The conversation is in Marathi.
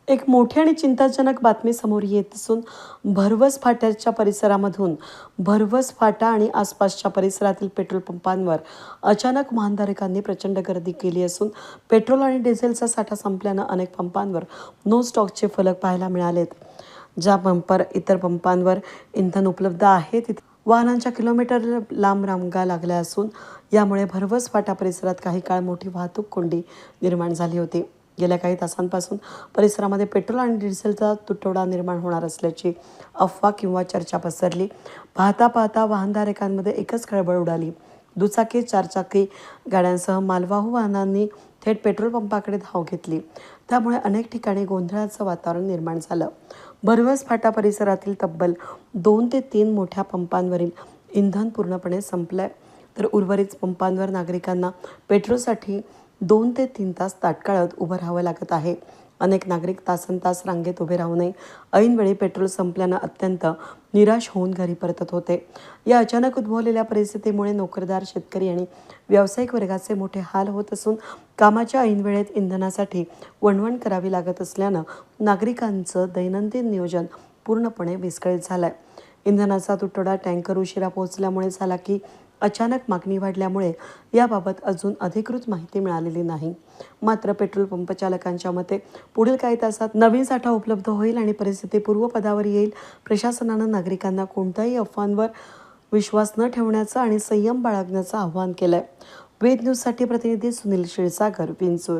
एक मोठी आणि चिंताजनक बातमी समोर येत असून भरवस फाट्याच्या परिसरामधून भरवस फाटा आणि आसपासच्या परिसरातील पेट्रोल पंपांवर अचानक वाहनधारकांनी प्रचंड गर्दी केली असून पेट्रोल आणि डिझेलचा साठा संपल्यानं अनेक पंपांवर नो स्टॉकचे फलक पाहायला मिळालेत. ज्या पंपावर इतर पंपांवर इंधन उपलब्ध आहे तिथे वाहनांच्या किलोमीटर लांब रांगा लागल्या असून यामुळे भरवस फाटा परिसरात काही काळ मोठी वाहतूक कोंडी निर्माण झाली होती. गेल्या काही तासांपासून परिसरामध्ये पेट्रोल आणि डिझेलचा तुटवडा निर्माण होणार असल्याची अफवा किंवा चर्चा पसरली. पाहता पाहता वाहनधारकांमध्ये एकच खळबळ उडाली. दुचाकी, चारचाकी गाड्यांसह मालवाहू वाहनांनी थेट पेट्रोल पंपाकडे धाव घेतली. त्यामुळे अनेक ठिकाणी गोंधळाचं वातावरण निर्माण झालं. भरवस फाटा परिसरातील तब्बल 2 ते 3 मोठ्या पंपांवरील इंधन पूर्णपणे संपलंय, तर उर्वरित पंपांवर नागरिकांना पेट्रोलसाठी 2 ते 3 तास ताटकळत उभं राहावं लागत आहे. अनेक नागरिक तासनतास रांगेत उभे राहूनही ऐनवेळी पेट्रोल संपल्यानं अत्यंत निराश होऊन घरी परतत होते. या अचानक उद्भवलेल्या परिस्थितीमुळे नोकरदार, शेतकरी आणि व्यावसायिक वर्गाचे मोठे हाल होत असून कामाच्या ऐनवेळेत इंधनासाठी वणवण करावी लागत असल्यानं नागरिकांचं दैनंदिन नियोजन पूर्णपणे विस्कळीत झालंय. इंधनाचा तुटवडा टँकर उशिरा पोहोचल्यामुळे झाला की अचानक मागणी वाढल्यामुळे याबाबत अजून अधिकृत माहिती मिळालेली नाही. मात्र पेट्रोल पंप चालकांच्या मते पुढील काही तासात नवीन साठा उपलब्ध होईल आणि परिस्थिती पूर्वपदावर येईल. प्रशासनानं नागरिकांना कोणत्याही अफवांवर विश्वास न ठेवण्याचं आणि संयम बाळगण्याचं आवाहन केलंय. वेद न्यूजसाठी प्रतिनिधी सुनील क्षीरसागर, विंचूर.